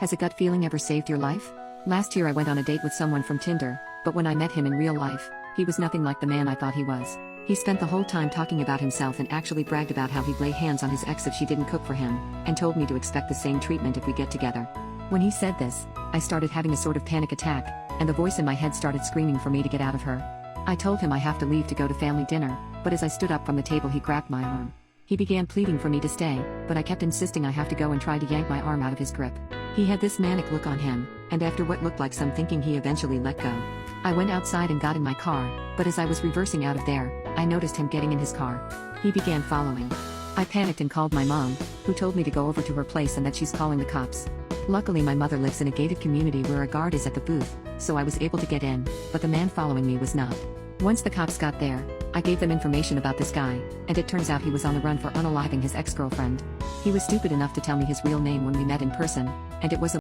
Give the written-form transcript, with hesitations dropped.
Has a gut feeling ever saved your life? Last year I went on a date with someone from Tinder, but when I met him in real life, he was nothing like the man I thought he was. He spent the whole time talking about himself and actually bragged about how he'd lay hands on his ex if she didn't cook for him, and told me to expect the same treatment if we get together. When he said this, I started having a sort of panic attack, and the voice in my head started screaming for me to get out of her. I told him I have to leave to go to family dinner, but as I stood up from the table he grabbed my arm. He began pleading for me to stay, but I kept insisting I have to go and tried to yank my arm out of his grip. He had this manic look on him, and after what looked like some thinking he eventually let go. I went outside and got in my car, but as I was reversing out of there, I noticed him getting in his car. He began following. I panicked and called my mom, who told me to go over to her place and that she's calling the cops. Luckily my mother lives in a gated community where a guard is at the booth, so I was able to get in, but the man following me was not. Once the cops got there, I gave them information about this guy, and it turns out he was on the run for unaliving his ex-girlfriend. He was stupid enough to tell me his real name when we met in person, and it was a